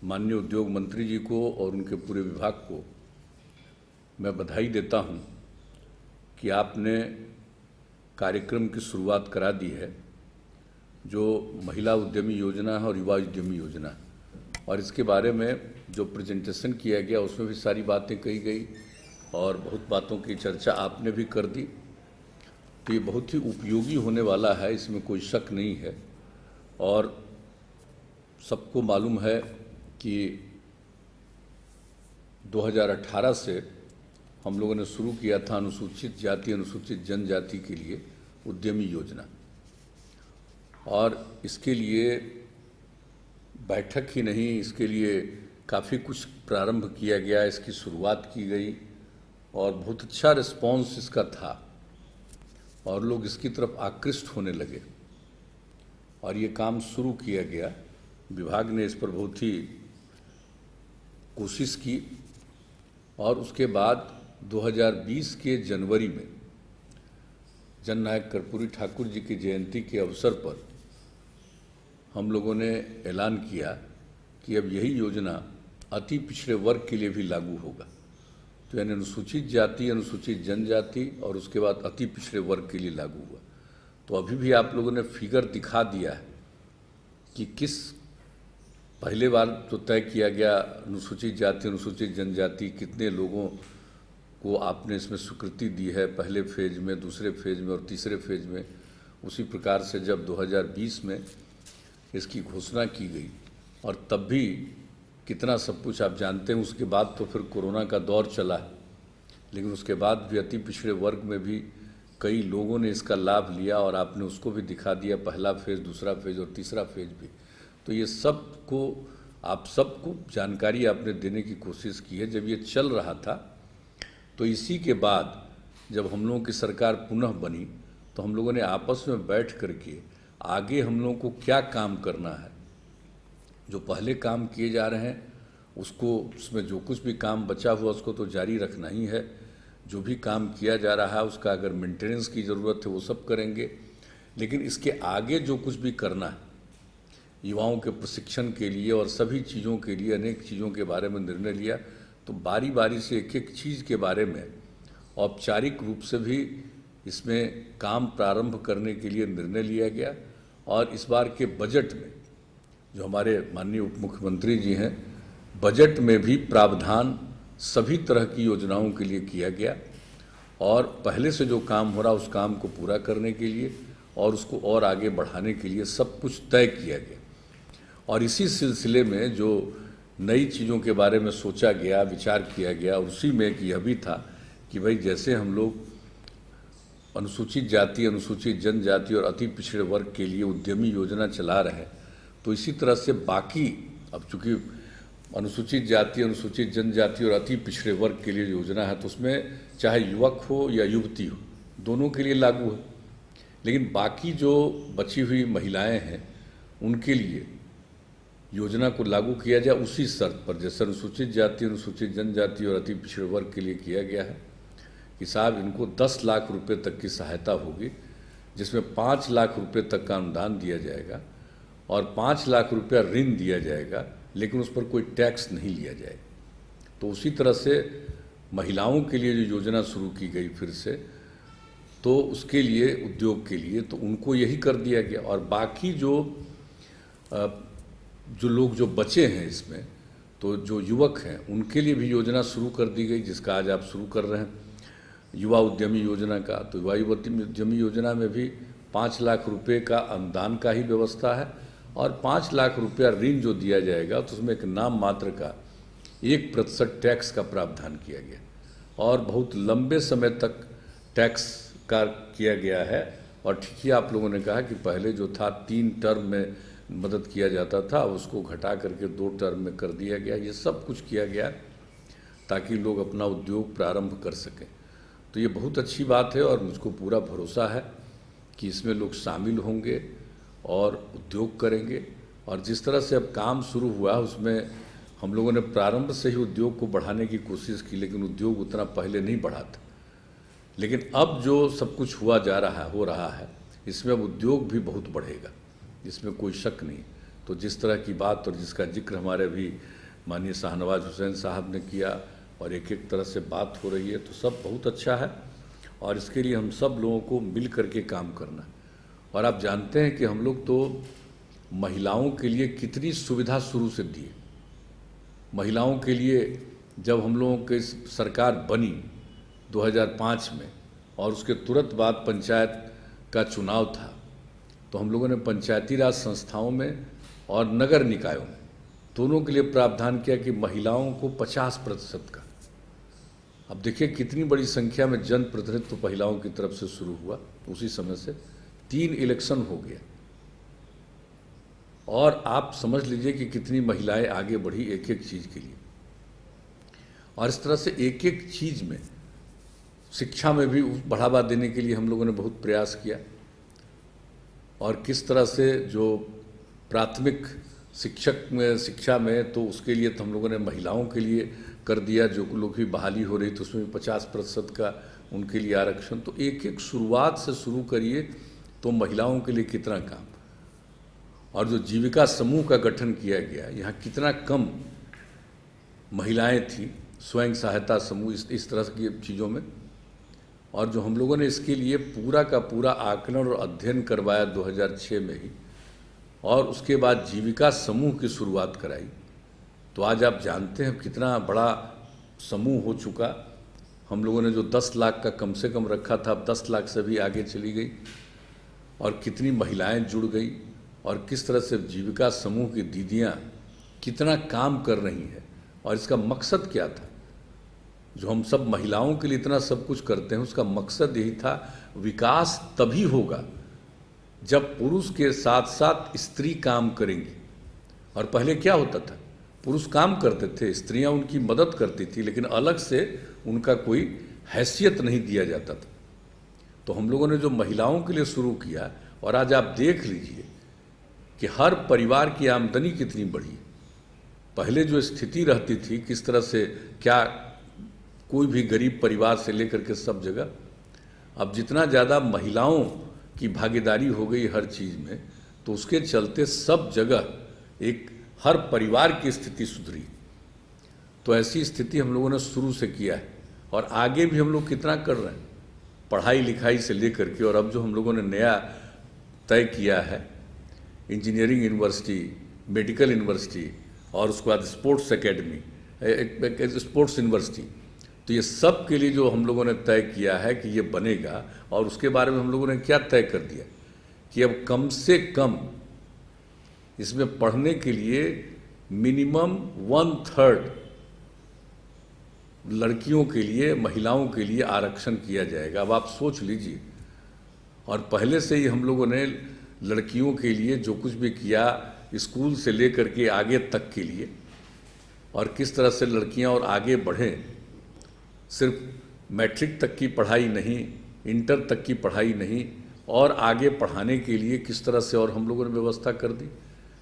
माननीय उद्योग मंत्री जी को और उनके पूरे विभाग को मैं बधाई देता हूं कि आपने कार्यक्रम की शुरुआत करा दी है, जो महिला उद्यमी योजना है और युवा उद्यमी योजना है। और इसके बारे में जो प्रेजेंटेशन किया गया उसमें भी सारी बातें कही गई और बहुत बातों की चर्चा आपने भी कर दी। तो ये बहुत ही उपयोगी होने वाला है, इसमें कोई शक नहीं है। और सबको मालूम है कि 2018 से हम लोगों ने शुरू किया था अनुसूचित जाति अनुसूचित जनजाति के लिए उद्यमी योजना, और इसके लिए बैठक ही नहीं, इसके लिए काफ़ी कुछ प्रारंभ किया गया, इसकी शुरुआत की गई और बहुत अच्छा रिस्पांस इसका था और लोग इसकी तरफ आकृष्ट होने लगे और ये काम शुरू किया गया। विभाग ने इस पर बहुत ही कोशिश की और उसके बाद 2020 के जनवरी में जननायक कर्पूरी ठाकुर जी की जयंती के अवसर पर हम लोगों ने ऐलान किया कि अब यही योजना अति पिछड़े वर्ग के लिए भी लागू होगा। तो यानी अनुसूचित जाति अनुसूचित जनजाति और उसके बाद अति पिछड़े वर्ग के लिए लागू हुआ। तो अभी भी आप लोगों ने फिगर दिखा दिया है कि किस पहले बार तो तय किया गया अनुसूचित जाति अनुसूचित जनजाति, कितने लोगों को आपने इसमें स्वीकृति दी है, पहले फेज में, दूसरे फेज में और तीसरे फेज में। उसी प्रकार से जब 2020 में इसकी घोषणा की गई और तब भी कितना सब कुछ आप जानते हैं। उसके बाद तो फिर कोरोना का दौर चला, लेकिन उसके बाद भी अति पिछड़े वर्ग में भी कई लोगों ने इसका लाभ लिया और आपने उसको भी दिखा दिया, पहला फेज, दूसरा फेज और तीसरा फेज भी। तो ये सब को आप सबको जानकारी आपने देने की कोशिश की है। जब ये चल रहा था तो इसी के बाद जब हम लोगों की सरकार पुनः बनी तो हम लोगों ने आपस में बैठ करके आगे हम लोगों को क्या काम करना है, जो पहले काम किए जा रहे हैं उसको, उसमें जो कुछ भी काम बचा हुआ उसको तो जारी रखना ही है। जो भी काम किया जा रहा है उसका अगर मेंटेनेंस की ज़रूरत है वो सब करेंगे, लेकिन इसके आगे जो कुछ भी करना है युवाओं के प्रशिक्षण के लिए और सभी चीज़ों के लिए अनेक चीज़ों के बारे में निर्णय लिया। तो बारी बारी से एक एक चीज़ के बारे में औपचारिक रूप से भी इसमें काम प्रारंभ करने के लिए निर्णय लिया गया। और इस बार के बजट में जो हमारे माननीय उप मुख्यमंत्री जी हैं, बजट में भी प्रावधान सभी तरह की योजनाओं के लिए किया गया और पहले से जो काम हो रहा उस काम को पूरा करने के लिए और उसको और आगे बढ़ाने के लिए सब कुछ तय किया गया। और इसी सिलसिले में जो नई चीज़ों के बारे में सोचा गया, विचार किया गया, उसी में एक यह भी था कि भाई जैसे हम लोग अनुसूचित जाति अनुसूचित जनजाति और अति पिछड़े वर्ग के लिए उद्यमी योजना चला रहे हैं, तो इसी तरह से बाकी, अब चूँकि अनुसूचित जाति अनुसूचित जनजाति और अति पिछड़े वर्ग के लिए योजना है तो उसमें चाहे युवक हो या युवती हो दोनों के लिए लागू है, लेकिन बाकी जो बची हुई महिलाएं हैं उनके लिए योजना को लागू किया जाए उसी शर्त पर, जैसे अनुसूचित जाति अनुसूचित जनजाति और अति पिछड़े वर्ग के लिए किया गया है कि साहब इनको 10 लाख रुपए तक की सहायता होगी, जिसमें 5 लाख रुपए तक का अनुदान दिया जाएगा और 5 लाख रुपया ऋण दिया जाएगा, लेकिन उस पर कोई टैक्स नहीं लिया जाएगा। तो उसी तरह से महिलाओं के लिए जो योजना शुरू की गई फिर से, तो उसके लिए उद्योग के लिए तो उनको यही कर दिया गया। और बाकी जो लोग जो बचे हैं इसमें, तो जो युवक हैं उनके लिए भी योजना शुरू कर दी गई, जिसका आज आप शुरू कर रहे हैं युवा उद्यमी योजना का। तो युवा उद्यमी योजना में भी 5 लाख रुपए का अनुदान का ही व्यवस्था है और 5 लाख रुपया ऋण जो दिया जाएगा तो उसमें एक नाम मात्र का 1% टैक्स का प्रावधान किया गया और बहुत लंबे समय तक टैक्स का किया गया है। और ठीक ही आप लोगों ने कहा कि पहले जो था 3 टर्म में मदद किया जाता था, उसको घटा करके 2 टर्म में कर दिया गया। ये सब कुछ किया गया ताकि लोग अपना उद्योग प्रारंभ कर सकें। तो ये बहुत अच्छी बात है और मुझको पूरा भरोसा है कि इसमें लोग शामिल होंगे और उद्योग करेंगे। और जिस तरह से अब काम शुरू हुआ उसमें हम लोगों ने प्रारंभ से ही उद्योग को बढ़ाने की कोशिश की, लेकिन उद्योग उतना पहले नहीं बढ़ा था। लेकिन अब जो सब कुछ हो रहा है, इसमें अब उद्योग भी बहुत बढ़ेगा, इसमें कोई शक नहीं। तो जिस तरह की बात और जिसका जिक्र हमारे अभी माननीय शाहनवाज हुसैन साहब ने किया और एक एक तरह से बात हो रही है, तो सब बहुत अच्छा है और इसके लिए हम सब लोगों को मिल करके काम करना है। और आप जानते हैं कि हम लोग तो महिलाओं के लिए कितनी सुविधा शुरू से दी है। महिलाओं के लिए जब हम लोगों की सरकार बनी 2005 में और उसके तुरंत बाद पंचायत का चुनाव था, तो हम लोगों ने पंचायती राज संस्थाओं में और नगर निकायों में दोनों के लिए प्रावधान किया कि महिलाओं को 50% का। अब देखिए कितनी बड़ी संख्या में जन प्रतिनिधित्व महिलाओं की तरफ से शुरू हुआ। उसी समय से 3 इलेक्शन हो गया और आप समझ लीजिए कि कितनी महिलाएं आगे बढ़ी एक एक चीज़ के लिए। और इस तरह से एक एक चीज़ में, शिक्षा में भी बढ़ावा देने के लिए हम लोगों ने बहुत प्रयास किया। और किस तरह से जो प्राथमिक शिक्षा में तो उसके लिए तो हम लोगों ने महिलाओं के लिए कर दिया, जो लोग भी बहाली हो रही तो उसमें 50% का उनके लिए आरक्षण। तो एक एक शुरुआत से शुरू करिए तो महिलाओं के लिए कितना काम। और जो जीविका समूह का गठन किया गया, यहाँ कितना कम महिलाएं थी, स्वयं सहायता समूह, इस तरह की चीज़ों में। और जो हम लोगों ने इसके लिए पूरा का पूरा आकलन और अध्ययन करवाया 2006 में ही, और उसके बाद जीविका समूह की शुरुआत कराई, तो आज आप जानते हैं कितना बड़ा समूह हो चुका। हम लोगों ने जो 10 लाख का कम से कम रखा था, अब 10 लाख से भी आगे चली गई। और कितनी महिलाएं जुड़ गई और किस तरह से जीविका समूह की दीदियां कितना काम कर रही हैं। और इसका मकसद क्या था? जो हम सब महिलाओं के लिए इतना सब कुछ करते हैं, उसका मकसद यही था, विकास तभी होगा जब पुरुष के साथ साथ स्त्री काम करेंगी। और पहले क्या होता था, पुरुष काम करते थे, स्त्रियां उनकी मदद करती थी, लेकिन अलग से उनका कोई हैसियत नहीं दिया जाता था। तो हम लोगों ने जो महिलाओं के लिए शुरू किया, और आज आप देख लीजिए कि हर परिवार की आमदनी कितनी बढ़ी। पहले जो स्थिति रहती थी, किस तरह से, क्या कोई भी गरीब परिवार से लेकर के सब जगह, अब जितना ज़्यादा महिलाओं की भागीदारी हो गई हर चीज़ में, तो उसके चलते सब जगह एक हर परिवार की स्थिति सुधरी। तो ऐसी स्थिति हम लोगों ने शुरू से किया है और आगे भी हम लोग कितना कर रहे हैं, पढ़ाई लिखाई से लेकर के। और अब जो हम लोगों ने नया तय किया है, इंजीनियरिंग यूनिवर्सिटी, मेडिकल यूनिवर्सिटी और उसके बाद स्पोर्ट्स एकेडमी, स्पोर्ट्स यूनिवर्सिटी, तो ये सब के लिए जो हम लोगों ने तय किया है कि ये बनेगा। और उसके बारे में हम लोगों ने क्या तय कर दिया कि अब कम से कम इसमें पढ़ने के लिए मिनिमम 1/3 लड़कियों के लिए, महिलाओं के लिए आरक्षण किया जाएगा। अब आप सोच लीजिए। और पहले से ही हम लोगों ने लड़कियों के लिए जो कुछ भी किया, स्कूल से लेकर के आगे तक के लिए, और किस तरह से लड़कियां और आगे बढ़ें। सिर्फ मैट्रिक तक की पढ़ाई नहीं, इंटर तक की पढ़ाई नहीं, और आगे पढ़ाने के लिए किस तरह से और हम लोगों ने व्यवस्था कर दी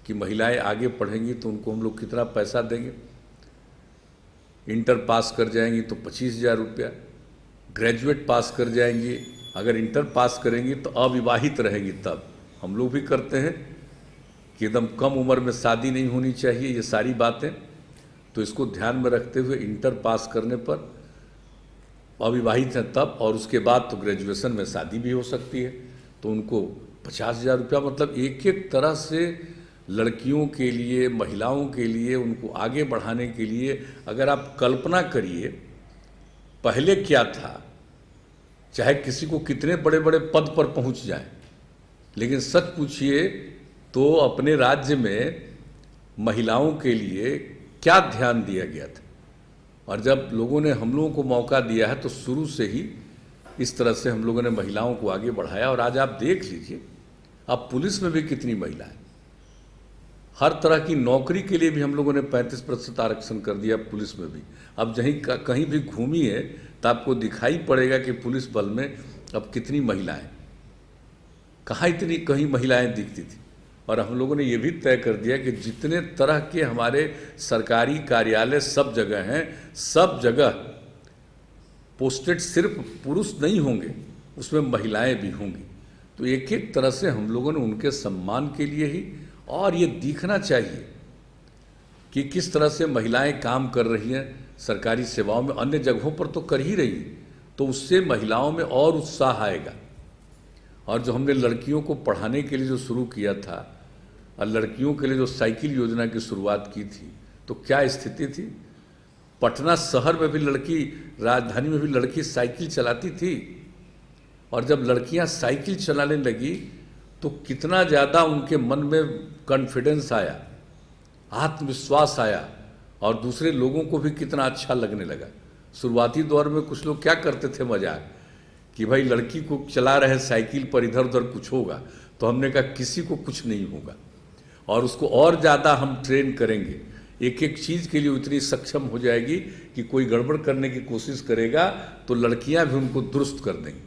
कि महिलाएं आगे पढ़ेंगी तो उनको हम लोग कितना पैसा देंगे। इंटर पास कर जाएंगी तो 25,000 रुपया, ग्रेजुएट पास कर जाएंगी, अगर इंटर पास करेंगी तो अविवाहित रहेंगी। तब हम लोग भी करते हैं कि एकदम कम उम्र में शादी नहीं होनी चाहिए, ये सारी बातें। तो इसको ध्यान में रखते हुए इंटर पास करने पर अविवाहित हैं तब, और उसके बाद तो ग्रेजुएशन में शादी भी हो सकती है, तो उनको 50,000 रुपया, मतलब एक एक तरह से लड़कियों के लिए, महिलाओं के लिए, उनको आगे बढ़ाने के लिए। अगर आप कल्पना करिए पहले क्या था, चाहे किसी को कितने बड़े बड़े पद पर पहुंच जाए, लेकिन सच पूछिए तो अपने राज्य में महिलाओं के लिए क्या ध्यान दिया गया था। और जब लोगों ने हम लोगों को मौका दिया है, तो शुरू से ही इस तरह से हम लोगों ने महिलाओं को आगे बढ़ाया। और आज आप देख लीजिए, अब पुलिस में भी कितनी महिलाएं, हर तरह की नौकरी के लिए भी हम लोगों ने 35% आरक्षण कर दिया पुलिस में भी। अब कहीं भी घूमिए तो आपको दिखाई पड़ेगा कि पुलिस बल में अब कितनी महिलाएं, कहाँ इतनी कहीं महिलाएं दिखती थी। और हम लोगों ने ये भी तय कर दिया कि जितने तरह के हमारे सरकारी कार्यालय सब जगह हैं, सब जगह पोस्टेड सिर्फ पुरुष नहीं होंगे, उसमें महिलाएं भी होंगी। तो एक एक तरह से हम लोगों ने उनके सम्मान के लिए ही और ये दिखना चाहिए कि किस तरह से महिलाएं काम कर रही हैं सरकारी सेवाओं में, अन्य जगहों पर तो कर ही रही हैं, तो उससे महिलाओं में और उत्साह आएगा। और जो हमने लड़कियों को पढ़ाने के लिए जो शुरू किया था और लड़कियों के लिए जो साइकिल योजना की शुरुआत की थी, तो क्या स्थिति थी। पटना शहर में भी लड़की, राजधानी में भी लड़की साइकिल चलाती थी, और जब लड़कियां साइकिल चलाने लगी तो कितना ज़्यादा उनके मन में कॉन्फिडेंस आया, आत्मविश्वास आया, और दूसरे लोगों को भी कितना अच्छा लगने लगा। शुरुआती दौर में कुछ लोग क्या करते थे मजाक कि भाई लड़की को चला रहे साइकिल पर, इधर उधर कुछ होगा, तो हमने कहा किसी को कुछ नहीं होगा, और उसको और ज़्यादा हम ट्रेन करेंगे, एक एक चीज़ के लिए उतनी सक्षम हो जाएगी कि कोई गड़बड़ करने की कोशिश करेगा तो लड़कियां भी उनको दुरुस्त कर देंगी।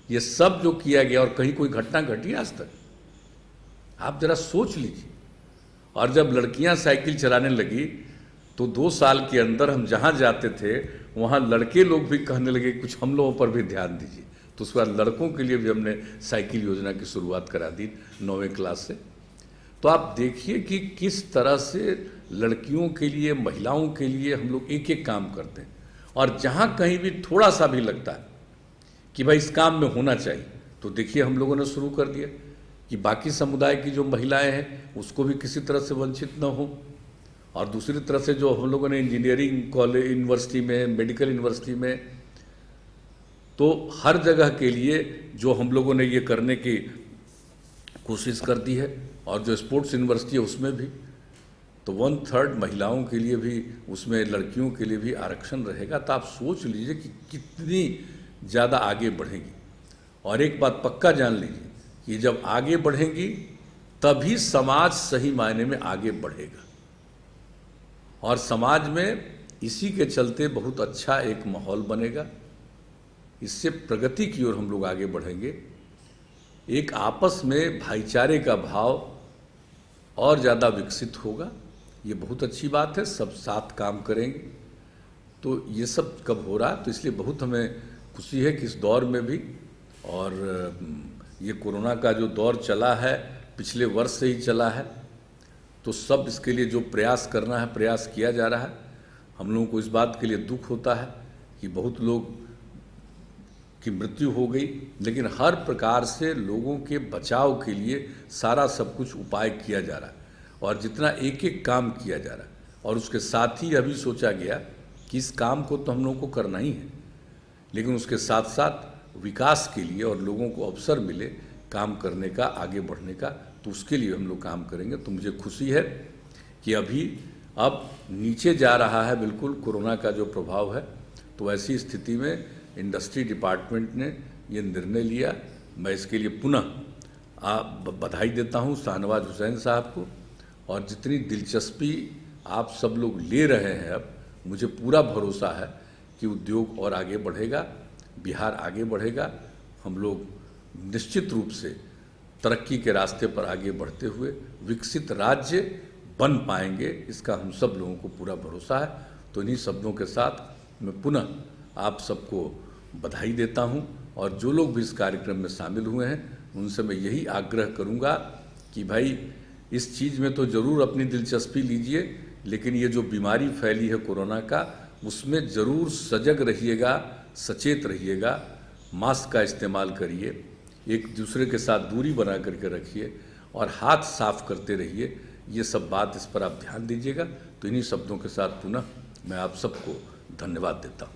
ये सब जो किया गया, और कहीं कोई घटना घटी आज तक, आप जरा सोच लीजिए। और जब लड़कियां साइकिल चलाने लगी तो 2 साल के अंदर हम जहाँ जाते थे वहाँ लड़के लोग भी कहने लगे कुछ हम लोगों पर भी ध्यान दीजिए। तो उसके बाद लड़कों के लिए भी हमने साइकिल योजना की शुरुआत करा दी 9वीं क्लास से। तो आप देखिए कि किस तरह से लड़कियों के लिए, महिलाओं के लिए हम लोग एक एक काम करते हैं, और जहाँ कहीं भी थोड़ा सा भी लगता है कि भाई इस काम में होना चाहिए, तो देखिए हम लोगों ने शुरू कर दिया कि बाकी समुदाय की जो महिलाएं हैं उसको भी किसी तरह से वंचित न हो। और दूसरी तरफ से जो हम लोगों ने इंजीनियरिंग कॉलेज, यूनिवर्सिटी में, मेडिकल यूनिवर्सिटी में, तो हर जगह के लिए जो हम लोगों ने ये करने की कोशिश कर दी है, और जो स्पोर्ट्स यूनिवर्सिटी है उसमें भी तो 1/3 महिलाओं के लिए भी, उसमें लड़कियों के लिए भी आरक्षण रहेगा। तो आप सोच लीजिए कि कितनी ज़्यादा आगे बढ़ेंगी। और एक बात पक्का जान लीजिए कि जब आगे बढ़ेंगी तभी समाज सही मायने में आगे बढ़ेगा, और समाज में इसी के चलते बहुत अच्छा एक माहौल बनेगा। इससे प्रगति की ओर हम लोग आगे बढ़ेंगे। एक आपस में भाईचारे का भाव और ज़्यादा विकसित होगा। ये बहुत अच्छी बात है, सब साथ काम करेंगे। तो ये सब कब हो रहा है, तो इसलिए बहुत हमें खुशी है कि इस दौर में भी, और ये कोरोना का जो दौर चला है पिछले वर्ष से ही चला है, तो सब इसके लिए जो प्रयास करना है प्रयास किया जा रहा है। हम लोगों को इस बात के लिए दुख होता है कि बहुत लोग की मृत्यु हो गई, लेकिन हर प्रकार से लोगों के बचाव के लिए सारा सब कुछ उपाय किया जा रहा है, और जितना एक एक काम किया जा रहा है। और उसके साथ ही अभी सोचा गया कि इस काम को तो हम लोगों को करना ही है, लेकिन उसके साथ साथ विकास के लिए और लोगों को अवसर मिले काम करने का, आगे बढ़ने का, तो उसके लिए हम लोग काम करेंगे। तो मुझे खुशी है कि अभी अब नीचे जा रहा है बिल्कुल कोरोना का जो प्रभाव है। तो ऐसी स्थिति में इंडस्ट्री डिपार्टमेंट ने ये निर्णय लिया। मैं इसके लिए पुनः बधाई देता हूँ शाहनवाज हुसैन साहब को, और जितनी दिलचस्पी आप सब लोग ले रहे हैं, अब मुझे पूरा भरोसा है कि उद्योग और आगे बढ़ेगा, बिहार आगे बढ़ेगा। हम लोग निश्चित रूप से तरक्की के रास्ते पर आगे बढ़ते हुए विकसित राज्य बन पाएंगे, इसका हम सब लोगों को पूरा भरोसा है। तो इन्हीं शब्दों के साथ मैं पुनः आप सबको बधाई देता हूं, और जो लोग भी इस कार्यक्रम में शामिल हुए हैं उनसे मैं यही आग्रह करूंगा कि भाई इस चीज़ में तो ज़रूर अपनी दिलचस्पी लीजिए, लेकिन ये जो बीमारी फैली है कोरोना का, उसमें ज़रूर सजग रहिएगा, सचेत रहिएगा, मास्क का इस्तेमाल करिए, एक दूसरे के साथ दूरी बना करके रखिए, और हाथ साफ करते रहिए। ये सब बात, इस पर आप ध्यान दीजिएगा। तो इन्हीं शब्दों के साथ पुनः मैं आप सबको धन्यवाद देता हूँ।